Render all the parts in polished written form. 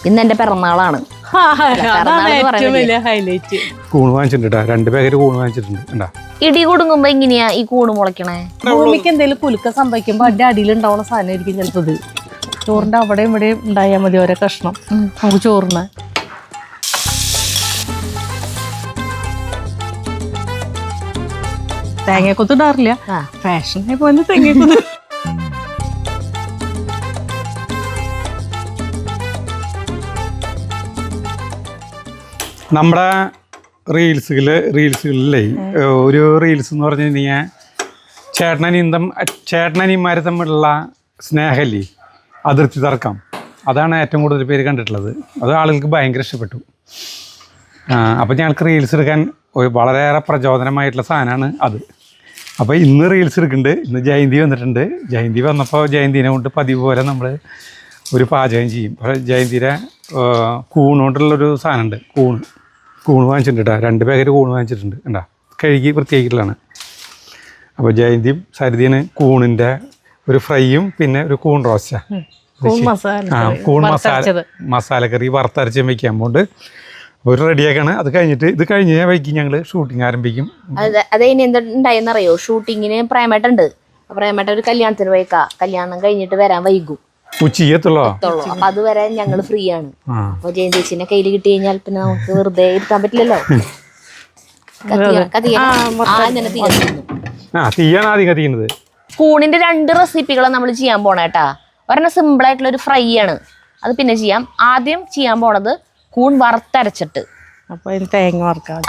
ഇന്ന് എന്റെ പിറന്നാളാണ്. കൂണ് വാങ്ങിച്ചിട്ടുണ്ട്, 2 പാക്കറ്റ് കൂണ് വാങ്ങിച്ചിട്ടുണ്ട്. ഇടി കൊടുങ്ങുമ്പോ എങ്ങനെയാ ഈ കൂണ് മുളയ്ക്കണേ? ഭൂമിക്ക് എന്തെങ്കിലും കുലുക്കം സംഭവിക്കുമ്പോ അതിന്റെ അടിയിൽ ഉണ്ടാവുന്ന സാധനമായിരിക്കും ചിലപ്പോ ഇത്. ചോറിന്റെ അവിടെയും ഇവിടെയും ഉണ്ടായാൽ മതി ഓരോ കഷ്ണം നമുക്ക് ചോറിന്. തേങ്ങക്കൊത്ത് ഇടാറില്ല, ഫാഷനെ പോലെ തേങ്ങക്കൊത്ത്. നമ്മുടെ റീൽസുകളിലേ ഒരു റീൽസ് എന്ന് പറഞ്ഞു കഴിഞ്ഞാൽ ചേട്ടനനിയന്മാരെ തമ്മിലുള്ള സ്നേഹല്ലേ, അതിർത്തി തർക്കം, അതാണ് ഏറ്റവും കൂടുതൽ പേര് കണ്ടിട്ടുള്ളത്. അത് ആളുകൾക്ക് ഭയങ്കര ഇഷ്ടപ്പെട്ടു. അപ്പോൾ ഞങ്ങൾക്ക് റീൽസ് എടുക്കാൻ വളരെയേറെ പ്രചോദനമായിട്ടുള്ള സാധനമാണ് അത്. അപ്പോൾ ഇന്ന് റീൽസ് എടുക്കുന്നുണ്ട്. ഇന്ന് ജയന്തി വന്നിട്ടുണ്ട്. ജയന്തി വന്നപ്പോൾ ജയന്തിനെ കൊണ്ട് പതിവ് പോലെ നമ്മൾ ഒരു പാചകം ചെയ്യും. അപ്പോൾ ജയന്തിയുടെ കൂണുകൊണ്ടുള്ളൊരു സാധനമുണ്ട്. കൂണ് വാങ്ങിച്ചിട്ടുണ്ട്. 2 പാക്കറ്റ് കൂണ് വാങ്ങിച്ചിട്ടുണ്ട്. കണ്ടാ, കഴുകി വൃത്തിയാക്കിയിട്ടുള്ളതാണ്. അപ്പോൾ ജയന്തിയും സരിതയാണ് കൂണിൻ്റെ ഒരു ഫ്രൈയും പിന്നെ ഒരു കൂൺ റോസ്റ്റാ, കൂൺ മസാലക്കറി വറുത്തരച്ച് വയ്ക്കാൻ പോണ്ട് ഒരു റെഡിയാക്കാണ്. അത് കഴിഞ്ഞിട്ട് ഇത് കഴിഞ്ഞ വൈകി ഞങ്ങൾ ഷൂട്ടിങ് ആരംഭിക്കും. അത് ഇനി എന്തുണ്ടായെന്നറിയോ? ഷൂട്ടിങ്ങിന് പ്രേമേട്ടുണ്ട്. പ്രേമേട്ട ഒരു കല്യാണത്തിന് പോയേക്കാ. കല്യാണം കഴിഞ്ഞിട്ട് വരാൻ വൈകും, ഉച്ചയ്ക്കെത്തുള്ളൂ. അപ്പൊ അതുവരെ ഞങ്ങൾ ഫ്രീ ആണ്. അപ്പൊ ജയന്തേച്ചിനെ കയ്യിൽ കിട്ടി കഴിഞ്ഞാൽ പിന്നെ നമുക്ക് വെറുതെ ഇരുത്താൻ പറ്റില്ലല്ലോ. തീയാണ് ആദ്യം കത്തിക്കുന്നത്. കൂണിന്റെ 2 റെസിപ്പികളാണ് നമ്മൾ ചെയ്യാൻ പോണേട്ടാ. ഒരെണ്ണം സിമ്പിൾ ആയിട്ടുള്ള ഒരു ഫ്രൈ ആണ്, അത് പിന്നെ ചെയ്യാം. ആദ്യം ചെയ്യാൻ പോണത് കൂൺ വറുത്തരച്ചിട്ട്. അപ്പൊ തേങ്ങ വറക്കാം.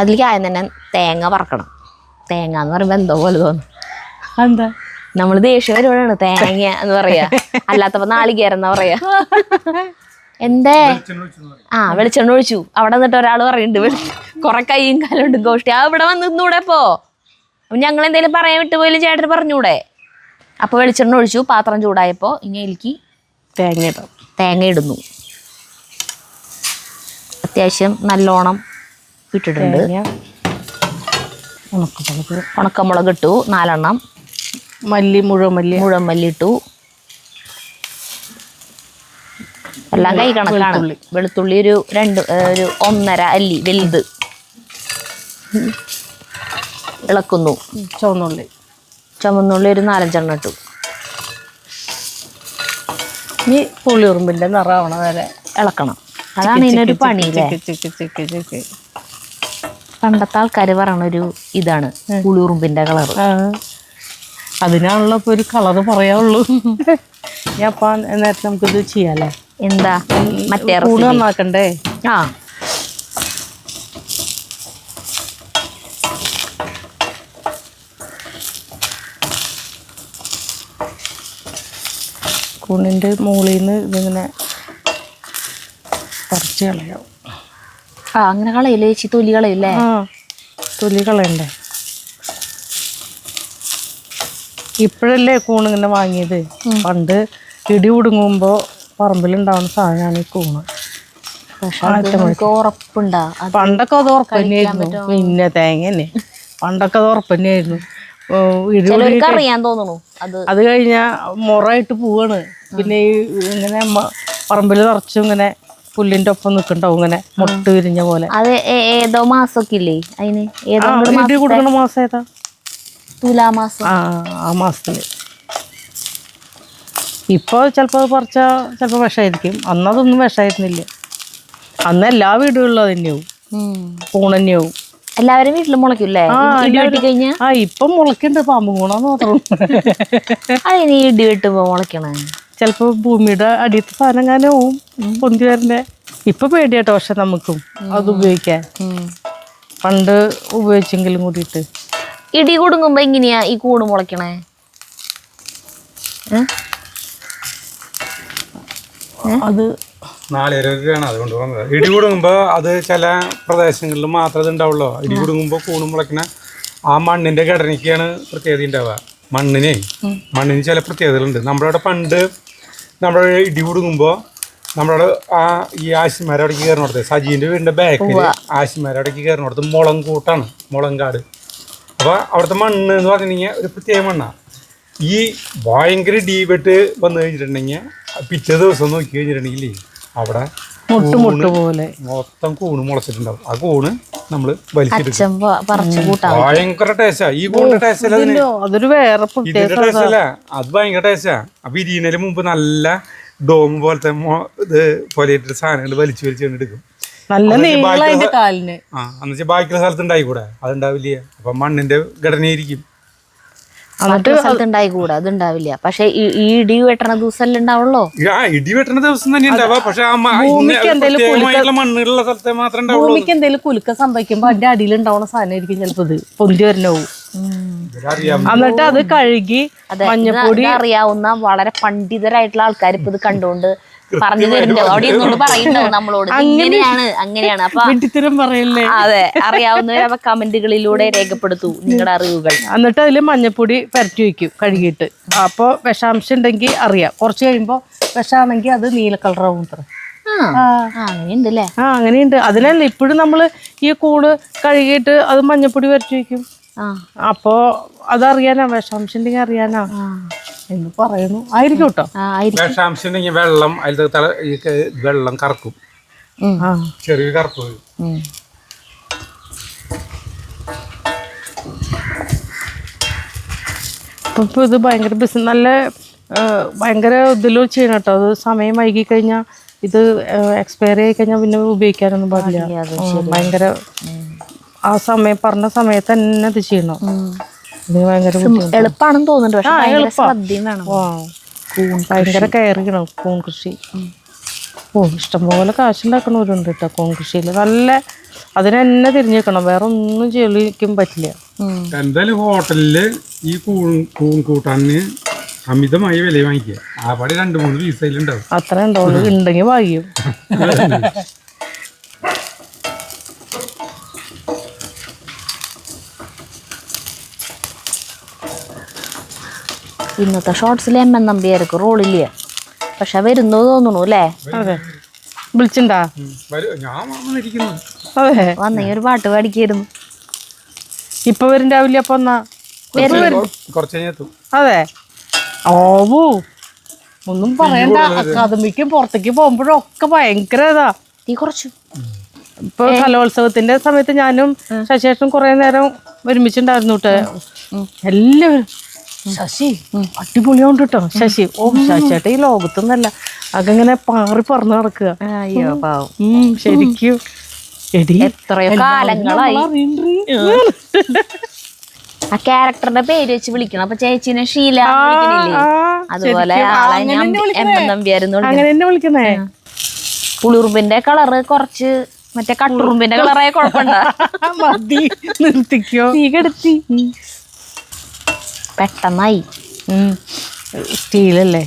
അതിലേക്ക് ആദ്യം തന്നെ തേങ്ങ വറക്കണം. തേങ്ങ എന്ന് പറയുമ്പോ എന്തോ പോലെ തോന്നും. എന്താ നമ്മള് ദേഷ്യം വരുമ്പോഴാണ് തേങ്ങ എന്ന് പറയാ, അല്ലാത്തപ്പോ നാളികേരം എന്നാ പറയാ. എന്തേ വെളിച്ചെണ്ണ ഒഴിച്ചു. അവിടെ നിന്നിട്ട് ഒരാൾ പറയുന്നുണ്ട് കൊറേ കൈയും കാലുണ്ട് ഗോഷ്ടി, ഇവിടെ വന്ന് നിന്നൂടെ പോ. ഞങ്ങൾ എന്തെങ്കിലും പറയാൻ വിട്ടുപോയാലും ചേട്ടന് പറഞ്ഞൂടെ. അപ്പൊ വെളിച്ചെണ്ണ ഒഴിച്ചു. പാത്രം ചൂടായപ്പോ ഇങ്ങനെക്ക് തേങ്ങ ഇടുന്നു. അത്യാവശ്യം നല്ലോണം ഇട്ടിട്ടുണ്ട്. ഉണക്കമുളക് ഇട്ടു 4 എണ്ണം. മുഴുവൻ മല്ലി ഇട്ടു. എല്ലാം കൈ കണക്കാണ്. വെളുത്തുള്ളി ഒരു 1.5 അല്ലി വലുത് ഇളക്കുന്നു. ചുവന്നുള്ളി ഒരു 4-5 എണ്ണം ഇട്ടു. ഇനി പുളിയുറുമ്പിന്റെ നിറാവണ വരെ ഇളക്കണം. അതാണ് ഇതിനൊരു പണിയില്ലേ. പണ്ടത്തെ ആൾക്കാര് പറയണൊരു ഇതാണ് പുളിയുറുമ്പിന്റെ കളർ. അതിനാണല്ലോ ഇപ്പൊ ഒരു കളറ് പറയാനുള്ളൂ. അപ്പൊ നേരത്തെ നമുക്കിത് ചെയ്യാല്ലേ. എന്താ മറ്റേ കൂണ് നന്നാക്കണ്ടേ? കൂണിന്റെ മുകളിൽ നിന്ന് ഇതിങ്ങനെ പറിച്ച് കളയാവും. അങ്ങനെ കളയില്ലേ ചേച്ചി? തൊലി കളയില്ലേ? തൊലി കളയണ്ടേ. ഇപ്പോഴല്ലേ കൂണിങ്ങനെ വാങ്ങിയത്. പണ്ട് ഇടി കുടുങ്ങുമ്പോ പറമ്പിലുണ്ടാവുന്ന സാധനമാണ് ഈ കൂണ്. ഉറപ്പുണ്ടാ? പണ്ടൊക്കെ അത് ഉറപ്പ് തന്നെയായിരുന്നു. പിന്നെ തേങ്ങ തന്നെ പണ്ടൊക്കെ അത് ഉറപ്പ് തന്നെയായിരുന്നു. അറിയാൻ തോന്നുന്നു. അത് കഴിഞ്ഞാ മുറായിട്ട് പോവാണ്. പിന്നെ ഈ ഇങ്ങനെ പറമ്പിൽ നിറച്ചും ഇങ്ങനെ പുല്ലിന്റെ ഒപ്പം നിൽക്കണ്ടാവും, ഇങ്ങനെ മുട്ട് വിരിഞ്ഞ പോലെ. അത് ഏതോ മാസമൊക്കെ ഇല്ലേ അതിന്? ഇടി കൊടുക്കണ മാസം ഏതാ? തുലാമാസം. ആ മാസത്തില്. ഇപ്പൊ ചിലപ്പോ പറിച്ചാ ചിലപ്പോ വിഷമായിരിക്കും. അന്നതൊന്നും വിഷമായിരുന്നില്ല. അന്ന് എല്ലാ വീടുകളിലും അത് തന്നെയാവും, കൂൺ തന്നെയാവും. എല്ലാവരും വീട്ടിൽ മുളയ്ക്കൂല്ലേ കഴിഞ്ഞാ? ഇപ്പൊ മുളയ്ക്കുന്നുണ്ട്. പാമ്പ് കൂണാന്ന് മാത്രം. അതിന് ഇടി വെട്ടുമ്പോ മുളയ്ക്കണേ. ചിലപ്പോ ഭൂമിയുടെ അടിയത്തെ സാധനം കാനാവും പൊന്തി വരണ്ടേ. ഇപ്പൊ പേടിയാട്ടോ പക്ഷെ നമുക്കും അത് ഉപയോഗിക്കാൻ. പണ്ട് ഉപയോഗിച്ചെങ്കിലും കൂടിയിട്ട്. ഇടി കൊടുങ്ങുമ്പോ എങ്ങനെയാ ഈ കൂണ് മുളയ്ക്കണേ? അത് നാളികേരമൊക്കെയാണ് അതുകൊണ്ട് വന്നത്. ഇടി കൊടുങ്ങുമ്പോ അത് ചില പ്രദേശങ്ങളിൽ മാത്രമേ അത് ഉണ്ടാവുള്ളൂ. ഇടി കൊടുങ്ങുമ്പോ കൂണ് മുളയ്ക്കണ ആ മണ്ണിന്റെ ഘടനയ്ക്കാണ് പ്രത്യേകത ഉണ്ടാവുക. മണ്ണിന് ചില പ്രത്യേകതകളുണ്ട്. നമ്മുടെ പണ്ട് നമ്മുടെ ഇടി കൊടുങ്ങുമ്പോൾ നമ്മളോട് ഈ ആശിമാരവിടേക്ക് കയറിനോടത്ത്, സജീൻ്റെ വീടിൻ്റെ ബാക്കിൽ ആശിമാരവിടേക്ക് കയറിനോടത്ത് മുളങ്കൂട്ടാണ്, മുളങ്കാട്. അപ്പോൾ അവിടുത്തെ മണ്ണ് എന്ന് പറഞ്ഞിട്ടുണ്ടെങ്കിൽ ഒരു പ്രത്യേക മണ്ണാണ്. ഈ ഭയങ്കര ഡീപെട്ട് വന്നു കഴിഞ്ഞിട്ടുണ്ടെങ്കിൽ പിറ്റേ ദിവസം നോക്കി കഴിഞ്ഞിട്ടുണ്ടെങ്കിൽ അവിടെ മുട്ട് പോലെ മൊത്തം കൂണ് മുളച്ചിട്ടുണ്ടാവും. ആ കൂണ് നമ്മള് വലിച്ചെടുക്കും. അച്ഛൻ പറിച്ചു കൂട്ടാ. ഭയങ്കര ടേസ്റ്റാ ഈ കൂണിന്റെ ടേസ്റ്റ് അല്ല അതിന്. അതൊരു വേറെ ഇതിന്റെ ടേസ്റ്റ് അല്ല, അത് ഭയങ്കര ടേസ്റ്റാ. അപ്പൊ ഇരിയുന്നതിന് മുമ്പ് നല്ല ഡോം പോലത്തെ ഇത് പോലെ സാധനങ്ങൾ വലിച്ചു എടുക്കും. നല്ല നീളം അതിന്റെ കാലിന്. എന്നുവെച്ചാൽ ബാക്കിയുള്ള സ്ഥലത്ത് ഉണ്ടായിക്കൂടെ, അതുണ്ടാവില്ല. അപ്പൊ മണ്ണിന്റെ ഘടനയായിരിക്കും. സ്ഥലത്ത് ഉണ്ടായിക്കൂടാ, അതുണ്ടാവില്ല. പക്ഷെ ഈ ഇടി വെട്ടണ ദിവസം ഉണ്ടാവുള്ളൂ. ഇടി വെട്ടണ ദിവസം തന്നെ ഉണ്ടാവാ. പക്ഷെ മണ്ണുള്ള സ്ഥലത്തെ മാത്രമേ ഉണ്ടാവുള്ളൂ. ഭൂമിക്ക് എന്തെങ്കിലും കുലുക്കം സംഭവിക്കുമ്പോ അതിന്റെ അടിയിൽ ഉണ്ടാവുന്ന സാധനമായിരിക്കും ചിലപ്പോ ഇത് പൊന്തി വരണവും. എന്നിട്ട് അത് കഴുകി മഞ്ഞപ്പൊടി അറിയാവുന്ന വളരെ പണ്ഡിതരായിട്ടുള്ള ആൾക്കാർ ഇപ്പൊ ഇത് കണ്ടുകൊണ്ട് പറഞ്ഞു തരുന്നുണ്ടാവും. അവിടെ ഇരുന്നോണ്ട് പറയുന്നുണ്ടാവും നമ്മളോട് അങ്ങനെയാണ്. അപ്പൊ വെട്ടിത്തരം പറയല്ലേ. അതെ, അറിയാവുന്നവർ അപ്പൊ കമന്റുകളിലൂടെ രേഖപ്പെടുത്തൂ നിങ്ങളുടെ അറിവുകൾ. എന്നിട്ട് അതില് മഞ്ഞപ്പൊടി പരട്ടി വെക്കും കഴുകിയിട്ട്. അപ്പൊ വിഷാംശം ഉണ്ടെങ്കിൽ അറിയാം. കുറച്ച് കഴിയുമ്പോ വിഷാണെങ്കിൽ അത് നീല കളറാവും. അങ്ങനെയുണ്ടല്ലേ? അങ്ങനെയുണ്ട്. അതിനല്ല ഇപ്പോഴും നമ്മള് ഈ കൂട് കഴുകിയിട്ട് അത് മഞ്ഞപ്പൊടി പരട്ടി വെക്കും. അപ്പോ അതറിയാനാ, വിഷാംശം ഉണ്ടെങ്കിൽ അറിയാനാ എന്ന് പറയുന്നു. ആയിരിക്കും കേട്ടോ. വിഷാംശം ഉണ്ടെങ്കിൽ വെള്ളം അതിലത്തെ വെള്ളം കറക്കും, ചെറിയ കറുപ്പ്. ഇപ്പൊ ഇത് ഭയങ്കര നല്ല ഭയങ്കര ഇതിലും ചെയ്യണം കേട്ടോ. അത് സമയം വൈകി കഴിഞ്ഞാൽ ഇത് എക്സ്പയറി ആയി കഴിഞ്ഞാൽ പിന്നെ ഉപയോഗിക്കാനൊന്നും പാടില്ല. ഭയങ്കര ആ സമയം പറഞ്ഞ സമയത്ത് തന്നെ ഇത് ചെയ്യണം. ഇത് ഭയങ്കര എളുപ്പമാണെന്ന് തോന്നുന്നുണ്ട്. ഭയങ്കര കെയർ ചെയ്യണം കൂൺ കൃഷി. ഇഷ്ടംപോലെ കാശുണ്ടാക്കണവരുണ്ട് കേട്ടോ കൂൺ കൃഷിയിൽ. നല്ല അതിനെന്നെ തിരിഞ്ഞേക്കണം, വേറെ ഒന്നും ചെയ്യിക്കാൻ പറ്റില്ല. എന്തായാലും ഹോട്ടലില് ഈ കൂൺ കൂട്ടാന് അമിതമായി വില വാങ്ങിക്കുക. ആ പടി 2-3 പീസയിലുണ്ടാവും. അത്ര ഉണ്ടാവുള്ളൂ, ഉണ്ടെങ്കിൽ വാങ്ങിയും. ഇന്നത്തെ ഷോർട്സിൽ എം.എൻ. നമ്പ്യാർക്ക് റോളില്ല, പക്ഷെ വരുന്നു തോന്നുന്നു അല്ലേ? അതെ, വിളിച്ചിണ്ടാ? അതെ, വന്നെങ്കിൽ ഒരു പാട്ട് പാടിക്കായിരുന്നു. ഇപ്പൊ വരും രാവിലെ. അപ്പൊ അതെ. ഓവൂ ഒന്നും പറയണ്ട. അക്കാദമിക്കും പുറത്തേക്ക് പോകുമ്പോഴൊക്കെ ഭയങ്കര ഇതാ. തീ കുറച്ചു. ഇപ്പൊ കലോത്സവത്തിന്റെ സമയത്ത് ഞാനും ശശിയേട്ടനും കുറെ നേരം ഒരുമിച്ചുണ്ടായിരുന്നു കേട്ടോ. എല്ലാവരും ശശി അടിപൊളിയുണ്ട് കേട്ടോ ശശി. ശശിയേട്ട ഈ ലോകത്തൊന്നല്ല, അതങ്ങനെ പാറി പറന്ന് നടക്കുക. അയ്യോ പാവം. ശരിക്കും എത്രയോ കാലങ്ങളായി ആ ക്യാരക്ടറിന്റെ പേര് വെച്ച് വിളിക്കണം. അപ്പൊ ചേച്ചിനെ ഷീല അതുപോലെ എം.എൻ. നമ്പ്യായിരുന്നു അങ്ങനെ വിളിക്കുന്നേ. പുളിറുമ്പിന്റെ കളറ് കുറച്ച് മറ്റേ കട്ടുറുമ്പിന്റെ കളറായ കുഴപ്പമുണ്ടോ? മതി, നിർത്തിക്കോ. തീ കെടുത്തി പെട്ടെന്നായി. സ്റ്റീലല്ലേ.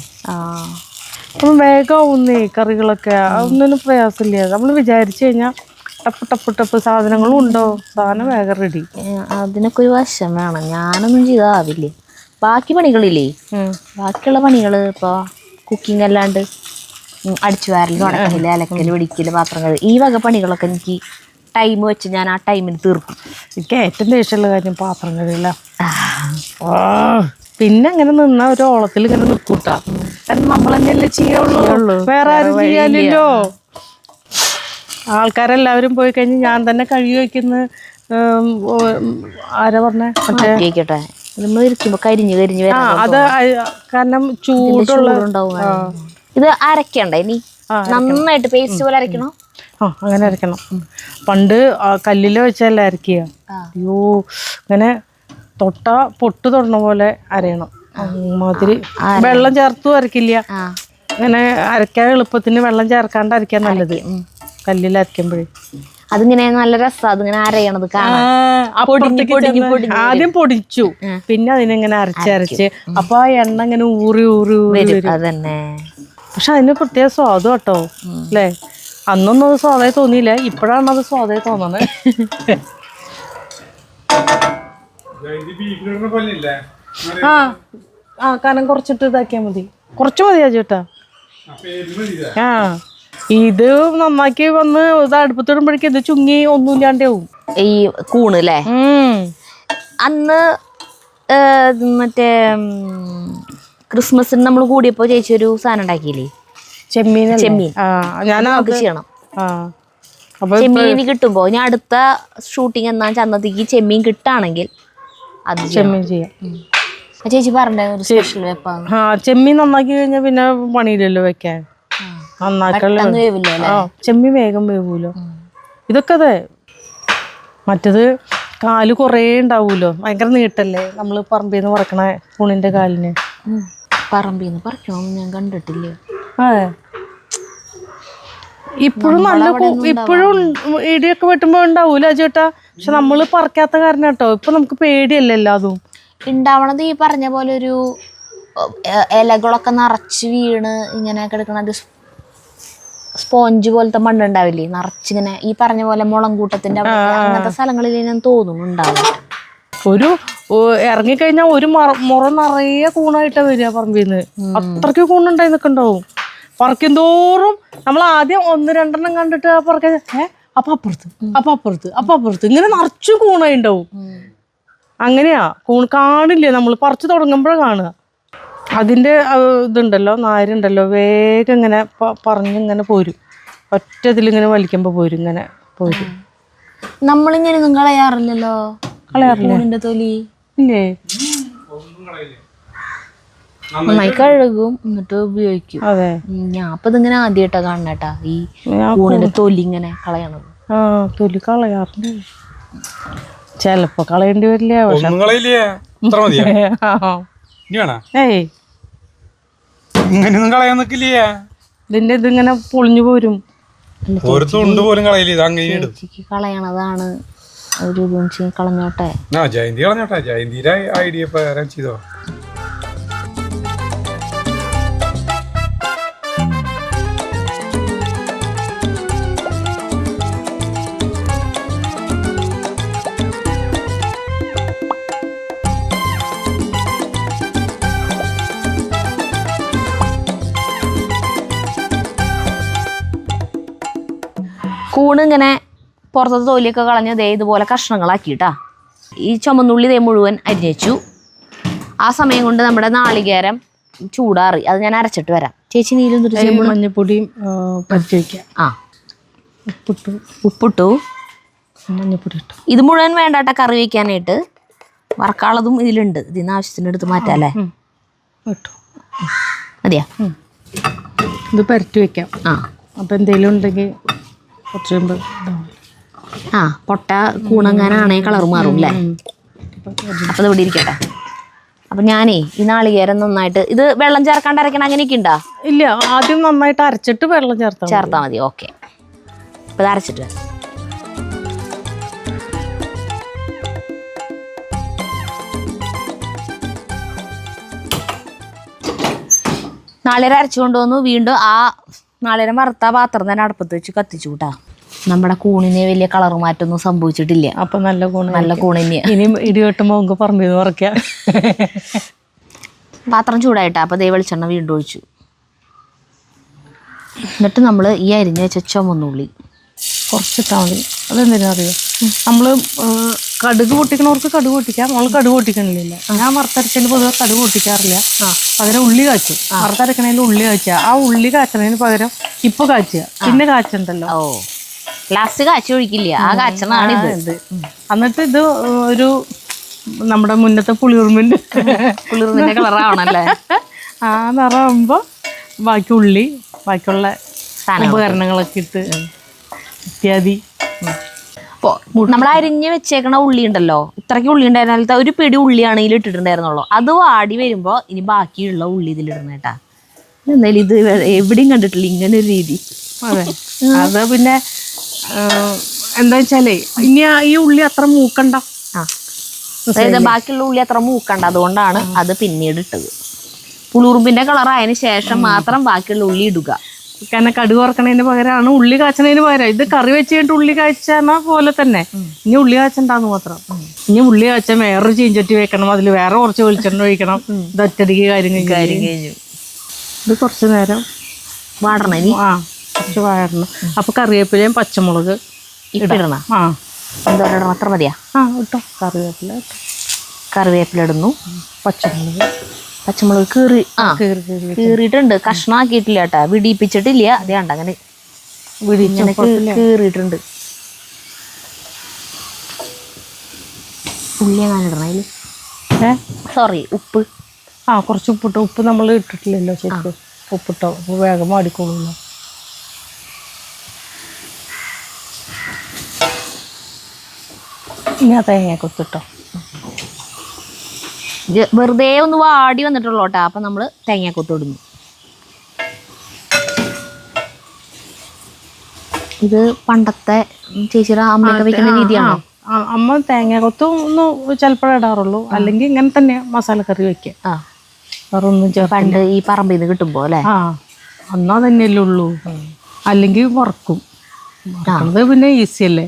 അപ്പം വേഗമാവുന്നേ കറികളൊക്കെ. ഒന്നിനും പ്രയാസമില്ല. നമ്മൾ വിചാരിച്ചു കഴിഞ്ഞാൽ ടപ്പ് സാധനങ്ങളും ഉണ്ടോ, സാധനം വേഗം റെഡി. അതിനൊക്കെ ഒരു വശം വേണം. ഞാനൊന്നും ചെയ്താവില്ലേ. ബാക്കി പണികളില്ലേ, ബാക്കിയുള്ള പണികൾ ഇപ്പോൾ കുക്കിംഗ് അല്ലാണ്ട് അടിച്ചു വാരൽ, തുടക്കല്, അലക്കല്, പിടിക്കല്, പാത്രങ്ങൾ, ഈ വക പണികളൊക്കെ എനിക്ക് ടൈം വെച്ച് ഞാൻ ആ ടൈമിന് തീർക്കും. എനിക്ക് ഏറ്റവും ദേഷ്യമുള്ള കാര്യം പാത്രം കഴിയില്ല. പിന്നെ അങ്ങനെ നിന്ന ഒരു ഓളത്തിൽ ഇങ്ങനെ നിൽക്കൂട്ടാ. നമ്മൾ തന്നെയല്ലേ ചെയ്യുള്ളൂ, വേറെ ആരും ചെയ്യാനില്ലോ. ആൾക്കാരെല്ലാവരും പോയി കഴിഞ്ഞ് ഞാൻ തന്നെ കഴുകി വയ്ക്കുന്ന. ആരാ പറഞ്ഞേ? കേട്ടെ ഇരിക്കുമ്പോ കരിഞ്ഞു അത് കാരണം ചൂടുണ്ടാവും. ഇത് അരക്കണ്ട ഇനി നന്നായിട്ട് പേസ്റ്റ് പോലെ അരക്കണോ? അങ്ങനെ അരക്കണം. പണ്ട് കല്ലില് വെച്ചല്ല അരക്കുക. അയ്യോ, ഇങ്ങനെ തൊട്ടാ പൊട്ട് തൊടണ പോലെ അരയണം. മാതിരി വെള്ളം ചേർത്തും അരക്കില്ല. ഇങ്ങനെ അരക്കാൻ എളുപ്പത്തിന് വെള്ളം ചേർക്കാണ്ട് അരക്കാൻ നല്ലത് കല്ലിൽ അരക്കുമ്പോഴേ. അതിങ്ങനെ നല്ല രസം അതിങ്ങനെ അരയണത് കാണാൻ. ആദ്യം പൊടിച്ചു, പിന്നെ അതിനെങ്ങനെ അരച്ചരച്ച് അപ്പൊ ആ എണ്ണ ഇങ്ങനെ ഊറി അതന്നെ. പക്ഷെ അതിന് പ്രത്യേക സ്വാദം കേട്ടോ അല്ലേ. അന്നൊന്നും അത് സ്വാദായി തോന്നിയില്ല, ഇപ്പോഴാണ് അത് സ്വാദായി തോന്നണത്. കനം കുറച്ചിട്ട് ഇതാക്കിയാ മതി. കുറച്ച് മതിയാ ചേട്ടാ. ഇത് നന്നാക്കി വന്ന് ഇത് അടുപ്പത്തിടുമ്പോഴേക്കും ഇത് ചുങ്ങി ഒന്നുമില്ലാണ്ടാവും. ഈ കൂണ് അല്ലേ? അന്ന് മറ്റേ ക്രിസ്മസിന് നമ്മൾ കൂടിയപ്പോ ചേച്ചി ഒരു സാധനം ഉണ്ടാക്കിയില്ലേ, ചെമ്മീൻ. ചെമ്മീൻ. നമുക്ക് ചെയ്യണം. ചെമ്മീൻ കിട്ടുമ്പോ ഞാൻ അടുത്ത ഷൂട്ടിങ് എന്നാ ചന്നത്തേക്ക് ചെമ്മീൻ കിട്ടാണെങ്കിൽ അത് ചെമ്മീൻ ചെയ്യാം. ചേച്ചി പറഞ്ഞ ഒരു സ്പെഷ്യൽ വെപ്പാണ്. ചെമ്മീൻ നന്നാക്കി കഴിഞ്ഞാൽ പിന്നെ പണിയില്ലല്ലോ വെക്കാൻ. നന്നാക്കല്ലോ. ചെമ്മീൻ വേഗം വേവൂലോ. ഇതൊക്കെ അതെ. മറ്റത് കാല് കുറേ ഉണ്ടാവൂലോ, ഭയങ്കര നീട്ടല്ലേ നമ്മൾ പറമ്പിന്ന് പറക്കണ കൂണിന്റെ കാലിന്. പറമ്പിന്ന് പറിക്കണമെന്ന് ഞാൻ കണ്ടിട്ടില്ല. അതെ, ഇപ്പോഴും നല്ല ഇപ്പോഴും ഇടിയൊക്കെ വെട്ടുമ്പോ ഉണ്ടാവൂല ചേട്ടാ. പക്ഷെ നമ്മള് പറിക്കാത്ത കാരണം കേട്ടോ ഇപ്പൊ നമുക്ക് പേടിയല്ലേ എല്ലാതും ഉണ്ടാവണത്. ഈ പറഞ്ഞ പോലെ ഒരു ഇലകളൊക്കെ നിറച്ച് വീണ് ഇങ്ങനെ കിടക്കണ ഒരു സ്പോഞ്ച് പോലത്തെ മണ്ണുണ്ടാവില്ലേ, നിറച്ചിങ്ങനെ ഈ പറഞ്ഞ പോലെ മുളങ്കൂട്ടത്തിന്റെ അങ്ങനത്തെ സ്ഥലങ്ങളിൽ ഞാൻ തോന്നുന്നു ഉണ്ടാവും. ഒരു ഇറങ്ങിക്കഴിഞ്ഞാൽ ഒരു മുറ നിറയെ കൂണായിട്ടാ വരിക പറമ്പിന്ന്. അത്രയ്ക്ക് കൂണുണ്ടായി നിൽക്കണ്ടാവും. പറിക്കും തോറും നമ്മൾ ആദ്യം 1-2 കണ്ടിട്ട് പറക്കാൻ അപ്പുറത്ത് ഇങ്ങനെ നിറച്ചും കൂണായി ഉണ്ടാവും. അങ്ങനെയാ കൂൺ കാണില്ലേ, നമ്മൾ പറിച്ചു തുടങ്ങുമ്പോഴേ കാണുക. അതിൻ്റെ ഇതുണ്ടല്ലോ, നാരുണ്ടല്ലോ, വേഗം ഇങ്ങനെ പറഞ്ഞിങ്ങനെ പോരും. ഒറ്റ ഇതിലിങ്ങനെ വലിക്കുമ്പോൾ പോരും, ഇങ്ങനെ പോരും. നമ്മളിങ്ങനെയൊന്നും കളയാറില്ലല്ലോ. കളയാറില്ല തൊലി ഇല്ലേ? നന്നായി കഴുകും എന്നിട്ട് ഉപയോഗിക്കും. അതെ, ഞാൻ അപ്പൊ ഇതിങ്ങനെ ആദ്യമായിട്ടാ കാണണേട്ടാ ഈ കൂണിന്റെ തൊലി ഇങ്ങനെ കളയണത്. തൊലി കളയാറുണ്ട്. ചെലപ്പോ കളയേണ്ടി വരില്ല. ഇതിന്റെ ഇതിങ്ങനെ പൊളിഞ്ഞു പോരും. കളയണതാണ് ഒരു കളഞ്ഞോട്ടെ. ഐഡിയ ചെയ്തോ. കൂണ് ഇങ്ങനെ പുറത്തത്തെ തൊലിയൊക്കെ കളഞ്ഞ് ദേ ഇതുപോലെ കഷ്ണങ്ങളാക്കിയിട്ടാ. ഈ ചുമന്നുള്ളി ദേ മുഴുവൻ അരിഞ്ഞു വെച്ചു. ആ സമയം കൊണ്ട് നമ്മുടെ നാളികേരം ചൂടാറി, അത് ഞാൻ അരച്ചിട്ട് വരാം. ചേച്ചി നീലും മഞ്ഞപ്പൊടിയും പരിച്ച് വയ്ക്കാം. ഉപ്പിട്ടു, മഞ്ഞപ്പൊടി ഇട്ടു. ഇത് മുഴുവൻ വേണ്ടാട്ട കറി വയ്ക്കാനായിട്ട്. വറക്കാളതും ഇതിലുണ്ട്, ഇതിന് ആവശ്യത്തിന് എടുത്ത് മാറ്റാം അല്ലേ? മതിയാ? ഇത് പരട്ടി വെക്കാം. അപ്പം എന്തെങ്കിലും ഉണ്ടെങ്കിൽ കുറച്ച് പൊട്ട കൂണങ്ങാനാണെങ്കിൽ കളർ മാറും അല്ലേ? അപ്പം ഇത് ഇവിടെ ഇരിക്കട്ടെ. അപ്പം ഞാനേ ഈ നാളികേരം നന്നായിട്ട് ഇത് വെള്ളം ചേർക്കാണ്ട് അരക്കണം അങ്ങനെയൊക്കെ ഉണ്ടോ? ഇല്ല, ആദ്യം നന്നായിട്ട് അരച്ചിട്ട് വെള്ളം ചേർത്താൽ മതി. ഓക്കെ, അപ്പം ഇത് അരച്ചിട്ട് നാളികേരം അരച്ചു കൊണ്ടുവന്നു. വീണ്ടും ആ നാളികേരം വറുത്ത പാത്രം തന്നെ അടുപ്പത്ത് വെച്ച് കത്തിച്ചു കൂട്ടാ. നമ്മുടെ കൂണിന് വലിയ കളർ മാറ്റൊന്നും സംഭവിച്ചിട്ടില്ല. അപ്പൊ നല്ല കൂണ് തന്നെയാ. ഇനി ഇടിവെട്ടുമ്പോ നമുക്ക് പറമ്പ് ഉറക്കാം. പാത്രം ചൂടായിട്ടാ. അപ്പൊ ദേ വെളിച്ചെണ്ണ വീണ്ടും ഒഴിച്ചു. എന്നിട്ട് നമ്മൾ ഈ അരിഞ്ഞ് വെച്ച ചുമന്നുള്ളി കുറച്ചിട്ടാൽ മതി. അതെന്തിനാ അറിയോ, നമ്മള് കടുക് പൊട്ടിക്കണവർക്ക് കടുക് പൊട്ടിക്കാം. നമ്മൾ കടുക് പൊട്ടിക്കണില്ല. ഞാൻ വറുത്തരച്ചതിൽ പൊതുവെ കടുക് പൊട്ടിക്കാറില്ല. പകരം ഉള്ളി കാച്ചും. വറുത്തരക്കണേൽ ഉള്ളി കാച്ചുക. ആ ഉള്ളി കാച്ചണതിന് പകരം ഇപ്പൊ കാച്ചുക, പിന്നെ കാച്ചുണ്ടല്ലോ. ലാസ്റ്റ് കാച്ചി ഒഴിക്കില്ല, ആ കാച്ചണാണ് ഇത്. എന്നിട്ട് ഇത് ഒരു നമ്മുടെ മുന്നത്തെ പുളിയുറുമ്പിന്റെ കളറാവണല്ലേ? ആ നിറമാകുമ്പോ ബാക്കി ഉള്ളി, ബാക്കിയുള്ള ഉപകരണങ്ങളൊക്കെ ഇട്ട് ഇത്യാദി. നമ്മൾ അരിഞ്ഞ് വെച്ചേക്കണ ഉള്ളി ഉണ്ടല്ലോ, ഇത്രയ്ക്ക് ഉള്ളി ഉണ്ടായിരുന്ന ഒരു പിടി ഉള്ളിയാണ് ഇതിൽ ഇട്ടിട്ടുണ്ടായിരുന്നുള്ളൂ. അത് വാടി വരുമ്പോ ഇനി ബാക്കിയുള്ള ഉള്ളി ഇതിലിടണം കേട്ടാ. എന്തായാലും ഇത് എവിടെയും കണ്ടിട്ടില്ല ഇങ്ങനെ ഒരു രീതി. അതെ, അത് പിന്നെ എന്താ വെച്ചാലേ ഇനി ഈ ഉള്ളി അത്ര മൂക്കണ്ട. അതായത് ബാക്കിയുള്ള ഉള്ളി അത്ര മൂക്കണ്ട, അതുകൊണ്ടാണ് അത് പിന്നീട് ഇട്ടത്. പുളിയുറുമ്പിന്റെ കളറായതിനു ശേഷം മാത്രം ബാക്കിയുള്ള ഉള്ളി ഇടുക. കാരണം കടുക് വറക്കണതിന് പകരമാണ് ഉള്ളി കാച്ചണതിന് പകരം. ഇത് കറി വെച്ച് കഴിഞ്ഞിട്ട് ഉള്ളി കാച്ചണ പോലെ തന്നെ ഇനി ഉള്ളി കാച്ചണ്ടാന്ന് മാത്രം. ഇനി ഉള്ളി കാച്ചാൻ വേറൊരു ചീഞ്ചട്ടി വെക്കണം, അതിൽ വേറെ കുറച്ച് വെളിച്ചെണ്ണ ഒഴിക്കണം. ഇത് ഒറ്റടിക്ക് കാര്യം കഴിഞ്ഞു. ഇത് കുറച്ച് നേരം വാടണം. ഇനി കുറച്ച് വാടണം. അപ്പൊ കറിവേപ്പിലയും പച്ചമുളക് ഇടണം. എന്തോരം അത്ര മതിയാ? ഇട്ടോ, കറിവേപ്പില ഇട്ടോ. കറിവേപ്പില ഇടുന്നു. പച്ചമുളക് കീറി കീറിയിട്ടുണ്ട്, കഷ്ണമാക്കിയിട്ടില്ല കേട്ടാ, വിടിയിപ്പിച്ചിട്ടില്ല. അതേ ഉണ്ട് അങ്ങനെ കീറിയിട്ടുണ്ട്. ഉള്ളി അങ്ങനെ ഇടണം അതില്. സോറി, ഉപ്പ്. കുറച്ച് ഉപ്പിട്ടോ. ഉപ്പ് നമ്മൾ ഇട്ടിട്ടില്ലല്ലോ ശരിക്കും. ഉപ്പിട്ടോ, ഉപ്പ് വേഗം മാടിക്കോളൂല്ലോ. ഇനി ആ തേങ്ങ കൊത്തിട്ടോ. വെറുതെ ഒന്ന് വാടി വന്നിട്ടുള്ളൂ കേട്ടാ. അപ്പൊ നമ്മള് തേങ്ങാക്കൊത്ത് ഇടുന്നു. ഇത് പണ്ടത്തെ ചേച്ചിയുടെ അമ്മയൊക്കെ വെക്കുന്ന രീതിയാണോ? അമ്മ തേങ്ങാക്കൊത്തും ഒന്ന് ചിലപ്പോഴേ ഇടാറുള്ളൂ, അല്ലെങ്കിൽ ഇങ്ങനെ തന്നെ മസാലക്കറി വെക്കുക. വേറെ ഒന്നും പണ്ട് ഈ പറമ്പിൽ നിന്ന് കിട്ടുമ്പോ അല്ലേ? എന്നാ തന്നെയല്ലേ ഉള്ളൂ. അല്ലെങ്കിൽ വറക്കും. അത് പിന്നെ ഈസി അല്ലേ.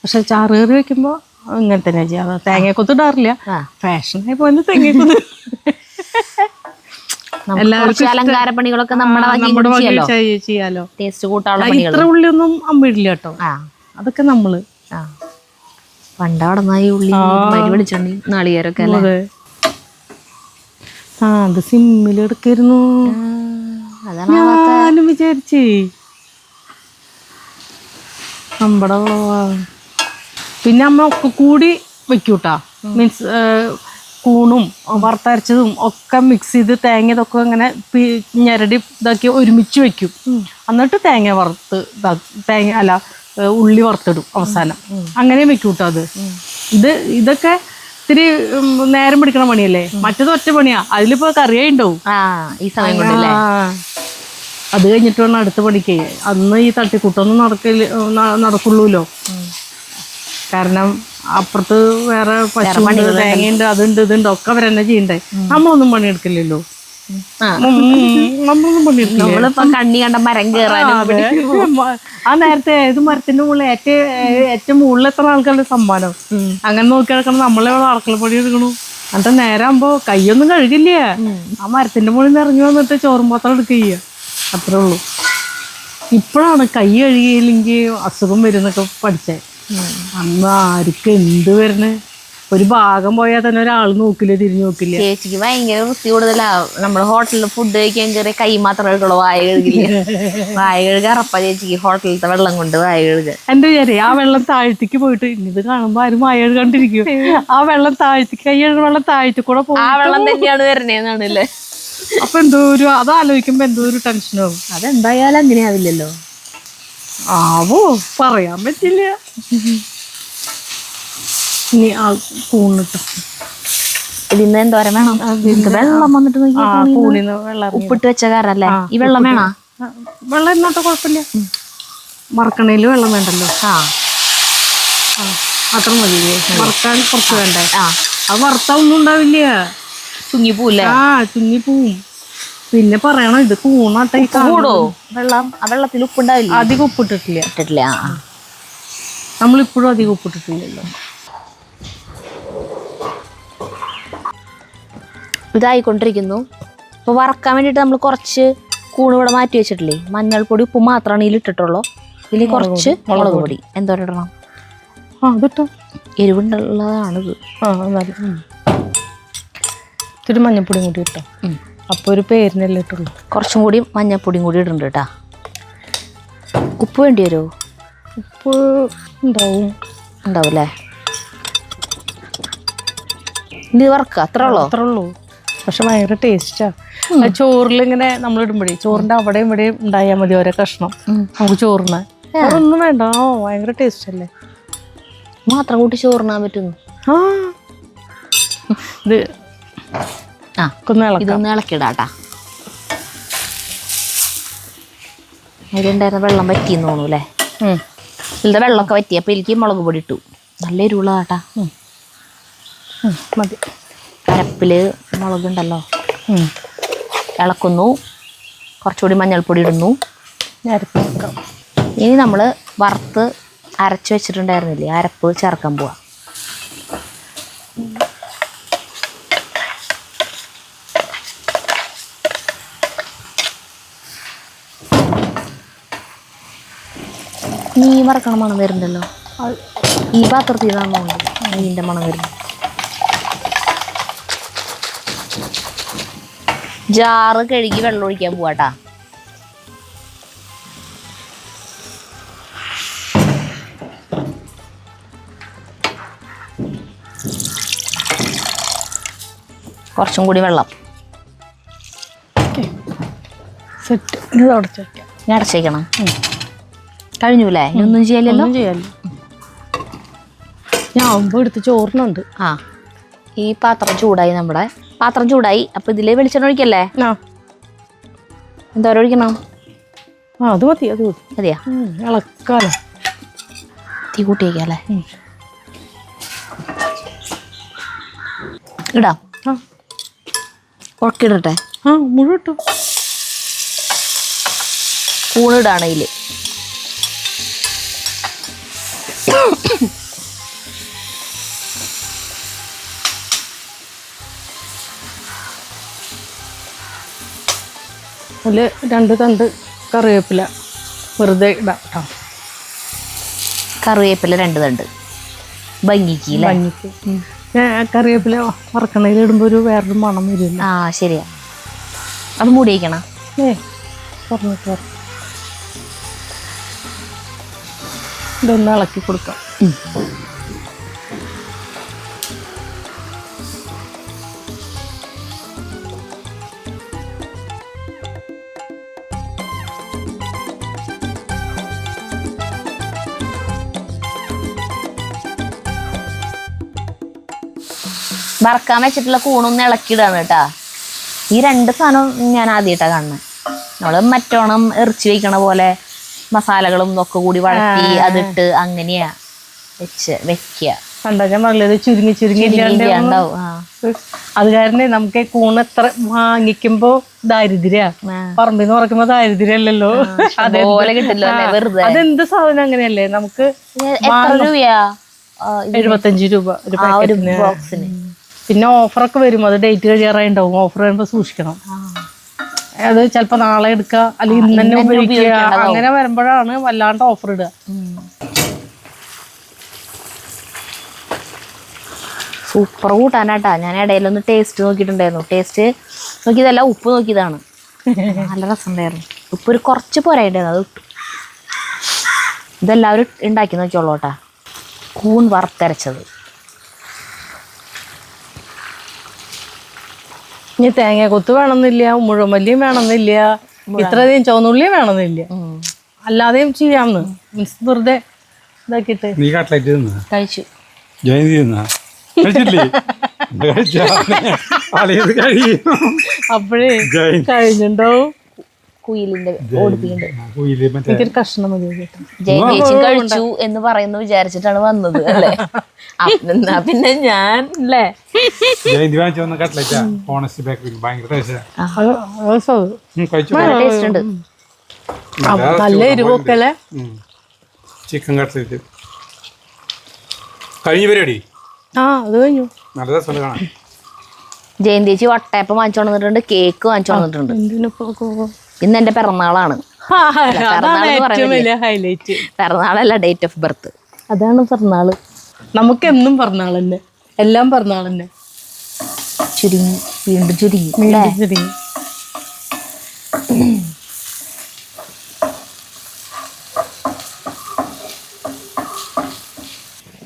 പക്ഷെ ചാറ് കറി വെക്കുമ്പോ ഇങ്ങനെ തന്നെ ചെയ്യാം. തേങ്ങക്കൊത്ത് ഇടാറില്ല. ഫാഷനായി പോയി തേങ്ങക്കൊത്ത്. എല്ലാവർക്കും അലങ്കാര പണികളൊക്കെ നമ്മുടെ ചെയ്യാലോ. ടേസ്റ്റ് കൂട്ടാനുള്ള ഇത്ര ഉള്ളിയൊന്നും അമ്മ ഇടില്ല കേട്ടോ. അതൊക്കെ നമ്മള് പണ്ടവിടുന്നായി ഉള്ളി വെളിച്ചെണ്ണി നാളികേരൊക്കെ അത് സിമ്മിലെടുക്കായിരുന്നു. ഞാനും വിചാരിച്ചേ നമ്മടെ പിന്നെ അമ്മ ഒക്കെ കൂടി വെക്കൂട്ടാ. മീൻസ് കൂണും വറുത്തരച്ചതും ഒക്കെ മിക്സ് ചെയ്ത് തേങ്ങ ഇതൊക്കെ ഇങ്ങനെ ഞെരടി ഇതാക്കി ഒരുമിച്ച് വെക്കും. എന്നിട്ട് തേങ്ങ വറുത്ത് തേങ്ങ അല്ല ഉള്ളി വറുത്തിടും അവസാനം. അങ്ങനെ വെക്കൂട്ടോ. ഇതൊക്കെ ഇത്തിരി നേരം പിടിക്കണ പണിയല്ലേ. മറ്റേത് ഒറ്റ പണിയാ. അതിലിപ്പോ കറിയായി ഉണ്ടാവും ഈ സമയം കൊണ്ടല്ലേ. അത് കഴിഞ്ഞിട്ട് വേണം അടുത്ത പണിക്ക്. അന്ന് ഈ തട്ടിക്കൂട്ടൊന്നും നടക്കുള്ളൂല്ലോ. കാരണം അപ്പുറത്ത് വേറെ പശുണ്ട്, തേങ്ങയുണ്ട്, അതുണ്ട്, ഇതുണ്ട്, ഒക്കെ അവരെന്നെ ചെയ്യണ്ടേ. നമ്മളൊന്നും പണിയെടുക്കില്ലല്ലോ. നമ്മളൊന്നും പണിയെടുക്കില്ല. കണ്ണി കണ്ട മരം കയറാനും ആ നേരത്തെ ഏത് മരത്തിന്റെ മുകളിൽ ഏറ്റവും മുകളിൽ എത്ര ആൾക്കാരുടെ സമ്മാനം. അങ്ങനെ നോക്കി കിടക്കണം. നമ്മളെ അടുക്കള പണി എടുക്കണു. എന്നിട്ട് നേരാകുമ്പോ കൈയൊന്നും കഴുകില്ല. ആ മരത്തിന്റെ മുകളിൽ നിന്ന് ഇറങ്ങി വന്നിട്ട് ചോറും പാത്രം എടുക്കുക. അത്രേ ഉള്ളൂ. ഇപ്പോഴാണ് കൈ കഴുകിയില്ലെങ്കിൽ അസുഖം വരുന്നൊക്കെ പഠിച്ചേ. അന്ന് ആർക്കും എന്ത് വരണേ. ഒരു ഭാഗം പോയാൽ തന്നെ ഒരാൾ നോക്കില്ല, തിരിഞ്ഞു നോക്കില്ല. ചേച്ചിക്ക് ഭയങ്കര വൃത്തി കൂടുതലാ. നമ്മള് ഹോട്ടലിൽ ഫുഡ് കഴിക്കാൻ കയറിയ കൈ മാത്രമേ കഴുകുള്ളൂ, വായ കഴുകില്ല. വായ കഴുക അറപ്പ ചേച്ചിക്ക് ഹോട്ടലിലത്തെ വെള്ളം കൊണ്ട് വായ കഴുക. എന്റെ വിചാരം ആ വെള്ളം താഴ്ത്തിക്ക് പോയിട്ട് ഇത് കാണുമ്പോ ആരും വായ കഴുകാണ്ടിരിക്കും. ആ വെള്ളം താഴ്ത്തിക്ക് കൈ കഴുകുന്ന വെള്ളം താഴ്ത്തി കൂടെ പോകും. ആ വെള്ളം തന്നെയാണ് വരണേന്നാണല്ലേ. അപ്പൊ എന്തോ ഒരു അത് ആലോചിക്കുമ്പോ എന്തോ ഒരു ടെൻഷനാവും. അതെന്തായാലും അങ്ങനെ ആവില്ലല്ലോ. ആവോ, പറയാൻ പറ്റില്ല. ഇനി ആ കൂണിട്ട് ഇതിന്ന് എന്തോരം വേണം? വെള്ളം വന്നിട്ട് കൂണിന്ന് വെള്ളം ഉപ്പിട്ട് വെച്ച കാരല്ലേ ഈ വെള്ളം വേണോ? വെള്ളം ഇന്നോട്ട് കുഴപ്പമില്ല. മറക്കണേല് വെള്ളം വേണ്ടല്ലോ. അത്ര മതി. വറുക്കാൻ കുറച്ച് വേണ്ടേ? അത് വറുത്താ ഒന്നും ഉണ്ടാവില്ല, ചുങ്ങിപ്പോവില്ലേ? ചുങ്ങിപ്പോവും. പിന്നെ പറയണം ഇത് കൂണാട്ടെ. കൂടോ വെള്ളം? ആ വെള്ളത്തിൽ ഉപ്പുണ്ടാവില്ല. അധികം ഉപ്പിട്ടിട്ടില്ല. ഇട്ടിട്ടില്ല. നമ്മളിപ്പോഴും അധികം ഉപ്പിട്ടിട്ടില്ലല്ലോ. ഇതായിക്കൊണ്ടിരിക്കുന്നു. അപ്പോൾ വറക്കാൻ വേണ്ടിയിട്ട് നമ്മൾ കുറച്ച് കൂണ് ഇവിടെ മാറ്റി വെച്ചിട്ടില്ലേ. മഞ്ഞൾപ്പൊടി ഉപ്പ് മാത്രമാണ് ഇതിൽ ഇട്ടിട്ടുള്ളൂ. ഇതിൽ കുറച്ച് മുളക് പൊടി എന്തോരം ഇടണം? അതിട്ടോ എരിവുണ്ടുള്ളതാണിത്. ഇത്തിരി മഞ്ഞൾപ്പൊടിയും കൂടി ഇട്ടോ. അപ്പോൾ ഒരു പേരിനല്ലേ ഇട്ടുള്ളൂ. കുറച്ചും കൂടി മഞ്ഞൾപ്പൊടിയും കൂടി ഇടുന്നുണ്ട് കേട്ടാ. ഉപ്പ് വേണ്ടി വരുമോ? ഉപ്പ് ഉണ്ടാവൂല്ലേ. ഇത് വറക്കുക അത്രേ ഉള്ളൂ. പക്ഷെ ഭയങ്കര ടേസ്റ്റാ. ചോറിലിങ്ങനെ നമ്മളിടുമ്പോഴേ ചോറിന്റെ അവിടെയും ഇവിടെയും ഉണ്ടായാൽ മതി ഓരോ കഷ്ണം. നമുക്ക് ചോറിന് അതൊന്നും വേണ്ട. ഭയങ്കര ടേസ്റ്റ് അല്ലേ. മാത്രം കൂട്ടി ചോറിനാൻ പറ്റുന്നു. ഇത് ഇതൊന്ന് ഇളക്കിടാട്ടാ. അതിലുണ്ടായിരുന്ന വെള്ളം വറ്റിയെന്ന് തോന്നുന്നു അല്ലേ. ഇതിന്റെ വെള്ളമൊക്കെ വറ്റി. അപ്പൊ എനിക്ക് മുളക് പൊടി ഇട്ടു. നല്ല എരിവുള്ളതാട്ടാ. മതി. അരപ്പില് മുളകുണ്ടല്ലോ. ഇളക്കുന്നു. കുറച്ചുകൂടി മഞ്ഞൾപ്പൊടി ഇടുന്നു. ഇനി നമ്മൾ വറുത്ത് അരച്ച് വെച്ചിട്ടുണ്ടായിരുന്നില്ലേ, അരപ്പ് ചേർക്കാൻ പോവാ. നീ വറക്കണ മണം വരുന്നുണ്ടല്ലോ. ഈ പാത്രത്തിൽ നിന്നാണ് നെയ്യിൻ്റെ മണം വരുന്നത്. ജാറ് കഴുകി വെള്ളം ഒഴിക്കാൻ പോവാട്ടാ. കുറച്ചും കൂടി വെള്ളം. സെറ്റ്. ഇത് അടച്ചു വെക്കാം. ഞാൻ അടച്ചേക്കണം. കഴിഞ്ഞൂല്ലേ? ഇനി ഒന്നും ചെയ്യല്ലോ. ചെയ്യാലോ. ഞാൻ ആവുമ്പോ എടുത്ത് ചോറിനുണ്ട്. ആ, ഈ പാത്രം ചൂടായി. നമ്മുടെ പാത്രം ചൂടായി. അപ്പൊ ഇതില് വെളിച്ചെണ്ണ ഒഴിക്കല്ലേ? എന്തോരം ഒഴിക്കണം? അത് മതി, അത് മതി. മതിയാ? ഇളക്കാലോ. തീ കൂട്ടി വയ്ക്കാല്ലേ? ഇടാം. ഉറക്കിടട്ടെ? മുഴുവൻ ഇട്ടു. കൂണിടാണ് ഇതില്. അതിൽ 2 തണ്ട് കറിവേപ്പില വെറുതെ ഇടാം കേട്ടോ. കറിവേപ്പില 2 തണ്ട് ഭംഗിക്ക്. ഭംഗിക്ക്. കറിവേപ്പില വറക്കണതിൽ ഇടുമ്പോൾ ഒരു വേറൊരു മണം വരില്ല. ആ, ശരിയാ. അത് മൂടി വയ്ക്കണം. പറഞ്ഞിട്ട് ഇതൊന്ന് ഇളക്കി കൊടുക്കാം. വറക്കാൻ വെച്ചിട്ടുള്ള കൂണൊന്ന് ഇളക്കിയിടാണ് കേട്ടാ. ഈ 2 സാധനം ഞാൻ ആദ്യമായിട്ടാണ് കാണുന്നത്. നമ്മള് മറ്റോണം ഇറച്ചി വയ്ക്കണ പോലെ മസാലകളും ഒക്കെ കൂടി വഴറ്റി അതിട്ട് അങ്ങനെയാ വെക്കുക. കണ്ടാ ഞാൻ നല്ലത് ചുരുങ്ങി ഉണ്ടാവും. അത് കാരണം നമുക്ക് കൂണ് എത്ര വാങ്ങിക്കുമ്പോ ദാരിദ്ര്യ, പറമ്പിന്ന് പറക്കുമ്പോ ദാരിദ്ര്യല്ലോ. അതേപോലെ കിട്ടില്ലോ വെറുതെ. അതെന്ത് സാധനം അങ്ങനെയല്ലേ. നമുക്ക് 75 രൂപ ഒരു ബോക്സിന്. പിന്നെ ഓഫറൊക്കെ വരും. അത് ഡേറ്റ് കഴിയാറായി ഉണ്ടാവും. ഓഫർ വരുമ്പോ സൂക്ഷിക്കണം. അത് ചിലപ്പോ നാളെ എടുക്കുക, അല്ലെങ്കിൽ ഇന്ന് തന്നെ ഉപയോഗിക്കുക. അങ്ങനെ വരുമ്പോഴാണ് വല്ലാണ്ട് ഓഫർ ഇടുക. സൂപ്പർ കൂട്ടാനാട്ടാ. ഞാൻ ഇടയിലൊന്ന് ടേസ്റ്റ് നോക്കിയിട്ടുണ്ടായിരുന്നു. ടേസ്റ്റ് നോക്കിയതല്ല, ഉപ്പ് നോക്കിയതാണ്. നല്ല രസമുണ്ടായിരുന്നു. ഉപ്പ് ഒരു കുറച്ച് പോരായിട്ടുണ്ടായിരുന്നു, അത് ഇട്ടു. ഇതെല്ലാവരും ഉണ്ടാക്കി നോക്കിയോളൂ കേട്ടാ. കൂൺ വറുത്തരച്ചത്. ഇനി തേങ്ങ കൊത്ത് വേണമെന്നില്ല, മുഴുവല്ലിയും വേണമെന്നില്ല, ഇത്രയധികം ചുവന്നുള്ളിയും വേണമെന്നില്ല. അല്ലാതെയും ചെയ്യാമെന്ന്. മീൻസ് വെറുതെ ഇതാക്കിയിട്ട്. നീ കട്ട്ലറ്റ് കഴിച്ചു. അപ്പോഴേ കഴിഞ്ഞിട്ടുണ്ടാവും. കുയിലിന്റെ ഓടിപ്പിക്കുന്നുണ്ട്. എനിക്കൊരു കഷ്ണം മതി. ജയചേച്ചി കഴിച്ചു എന്ന് പറയുന്നു വിചാരിച്ചിട്ടാണ് വന്നത് അല്ലേ? എന്നാ പിന്നെ ഞാൻ അല്ലേ ടേസ്റ്റ് ഉണ്ട്. നല്ല എരിവൊക്കെ. ചിക്കൻ കട്ട്ലറ്റ് കഴിഞ്ഞ പരിപാടി. അത് കഴിഞ്ഞു. നല്ല രസം കാണാൻ. ജയന്തേച്ചി വട്ടയപ്പം വാങ്ങിച്ചു വന്നിട്ടുണ്ട്, കേക്ക് വാങ്ങിച്ചു വന്നിട്ടുണ്ട്. ഇന്ന് എന്റെ പിറന്നാളാണ്. പിറന്നാളല്ല, ഡേറ്റ് ഓഫ് ബർത്ത്. അതാണ് പിറന്നാള്. നമുക്കെന്നും പിറന്നാൾ തന്നെ, എല്ലാം പിറന്നാൾ തന്നെ. ചുരുങ്ങി, വീണ്ടും ചുരുങ്ങി.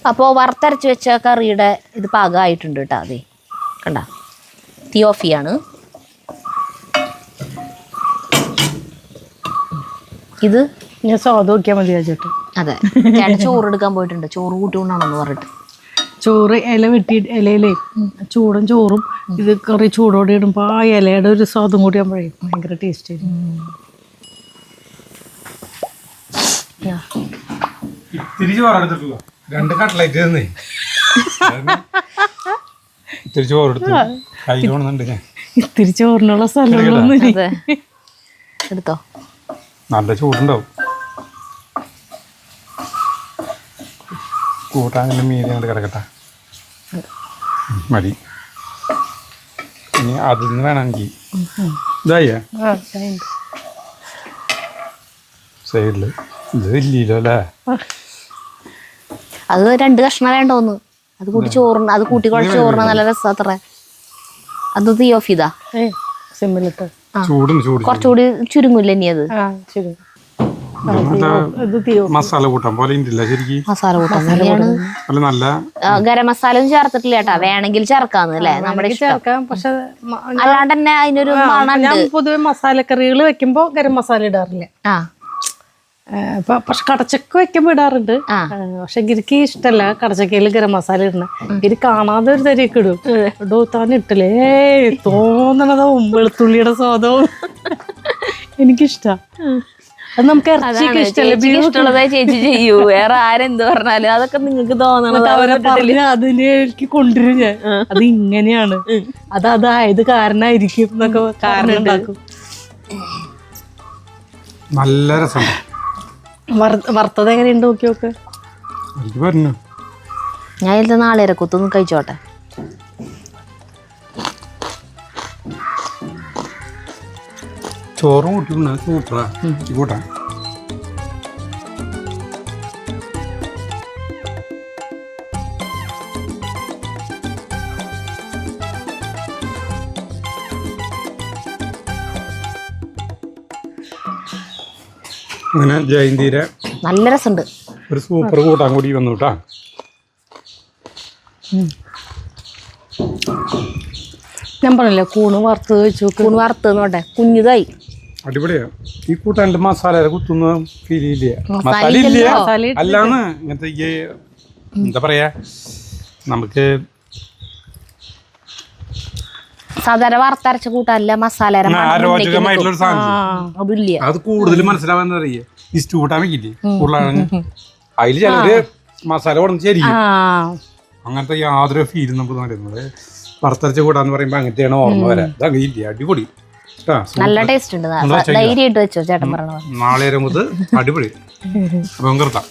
അപ്പോൾ വറുത്തരച്ച് വെച്ച കറിയുടെ ഇത് പാകമായിട്ടുണ്ട് കേട്ടോ. അതെ കണ്ട, തിയോഫിയാണ് ഇത്. ഞാൻ സ്വാദ് നോക്കിയാൽ മതി ചേട്ടൻ. അതെ, ചേട്ടൻ ചോറ് എടുക്കാൻ പോയിട്ടുണ്ട്. ചോറ് കൂട്ടുകൊണ്ടാണെന്ന് പറഞ്ഞിട്ട്. ചോറ് ഇല വെട്ടി, ഇലയിലേ ചൂടും ചോറും ഇത് കറി ചൂടോടെ ഇടുമ്പോൾ ആ ഇലയുടെ ഒരു സ്വാദും കൂടി ആകുമ്പോഴേ ഭയങ്കര ടേസ്റ്റ് ആയിരുന്നു. രണ്ട് കട്ട്ലൈറ്റ് തന്നേ ഇത്തിരി ചോറെടുത്തു കൈ കൊണ്ടുണ്ട്. ഞാൻ ഇത്തിരി ചോറിനുള്ള സ്ഥലങ്ങളൊന്നും എടുത്തോ. നല്ല ചൂടുണ്ടാവും. കൂട്ടാൻ മീൻ കൊണ്ട് കിടക്കട്ടെ. മതി. ഇനി അതിൽ നിന്ന് വേണമെങ്കിൽ ഇതായ സൈഡില് ഇത് ഇല്ലല്ലോ അല്ലേ? അത് 2 കഷ്ണം വേണ്ടോന്ന്. അത് കൂട്ടി ചോറിന്, അത് കൂട്ടി കുഴച്ച് ചോറിന് നല്ല രസാത്രേ. അത് തിയോഫിതാ. സിമ്മിലിട്ട്. ചൂടും ചൂട് കുറച്ചുകൂടി ചുരുങ്ങൂല്ലേ ഇനി അത്? ആ ശരി. ഇത് മസാല കൂട്ടാൻ പോലെ ഉണ്ടല്ല ശരിക്കും. മസാല കൂട്ടാൻ തന്നെയാണ്. അല്ല നല്ല ഗരം മസാല ഒന്നും ചേർത്തിട്ടില്ല കേട്ടാ, വേണമെങ്കിൽ ചേർക്കാന്ന് അല്ലേ, നമ്മുടെ ഇഷ്ടം. ചേർക്കാം. പക്ഷെ അല്ലാണ്ട് തന്നെ അതിനൊരു മണം. ഞാൻ പൊതുവെ മസാലക്കറികൾ വെക്കുമ്പോ ഗരം മസാല ഇടാറില്ല. ആ പക്ഷെ കടച്ചക്ക വെക്കുമ്പോ ഇടാറുണ്ട്. പക്ഷെ എനിക്ക് ഇഷ്ടല്ല കടച്ചക്കയിൽ ഗരം മസാല ഇടണ. ഇത് കാണാതെ ഒരു തരിയൊക്കെ ഇടും. താൻ ഇട്ടില്ലേ തോന്നണതും വെളുത്തുള്ളിയുടെ സ്വാദവും എനിക്കിഷ്ടാ. അത് നമുക്ക് ഇറച്ചിയൊക്കെ ഇഷ്ടമല്ലേ, ഇഷ്ടമുള്ളതേ ചേച്ചി ചെയ്യൂ, വേറെ ആരെന്ത് പറഞ്ഞാലും അതൊക്കെ നിങ്ങൾക്ക് തോന്നണത്. അവരെ പറഞ്ഞ അതിനെ എനിക്ക് കൊണ്ടുവരും ഞാൻ. അത് ഇങ്ങനെയാണ്, അതായത് കാരണമായിരിക്കും എന്നൊക്കെ കാരണം ഉണ്ടാക്കും. നല്ല രസം. വറുത്തത് എങ്ങനെയുണ്ട് നോക്കി നോക്ക്. ഞാൻ ഇതിൽ നാളെ കുത്തൊന്ന് കഴിച്ചോട്ടെ. ചോറും കൂട്ടാ കൂട്ടാൻ അങ്ങനെ ജയന്തിയുടെ നല്ല രസമുണ്ട്. ഒരു സൂപ്പർ കൂട്ടാൻ കൂടി വന്നു കേട്ടാ. ഞാൻ പറഞ്ഞില്ലേ കൂണ് വറുത്ത് വെച്ചു. കൂണ് വറുത്ത് നോട്ടെ, കുഞ്ഞിതായി. അടിപൊളിയാ. ഈ കൂട്ടാൻ്റെ മസാല കുത്തുന്ന ഫീൽ ഇല്ല, മസാല ഇല്ല. അല്ലാന്ന് ഇങ്ങനത്തെ ഈ എന്താ പറയാ, നമുക്ക് സാധാരണ വറുത്തരച്ച കൂട്ടാനല്ല, മസാല അരോചകമായിട്ടുള്ള ഒരു സാധനം. അതില്ല. അത് കൂടുതൽ മനസ്സിലാവാൻ അറിയാം. ഈ സ്റ്റൂ കൂട്ടാൻ വെക്കില്ലേ ഉരുളക്കിഴങ്ങ്, അതിൽ ചിലര് മസാല കൊടുത്ത് ശരിക്കും അങ്ങനത്തെ യാതൊരു ഫീലും നമുക്ക് പറയുന്നത്. വറുത്തരച്ച കൂട്ടാന്ന് പറയുമ്പോ അങ്ങനത്തെയാണ് ഓർമ്മ വരാം. അത് അങ്ങനെ ഇല്ല, അടിപൊളി. നല്ല ടേസ്റ്റ് ഉണ്ട്. ധൈര്യമായിട്ട് വെച്ചോ ചേട്ടൻ പറഞ്ഞ. നാളെ മുതൽ അടിപൊളി. അപ്പം നിർത്താം.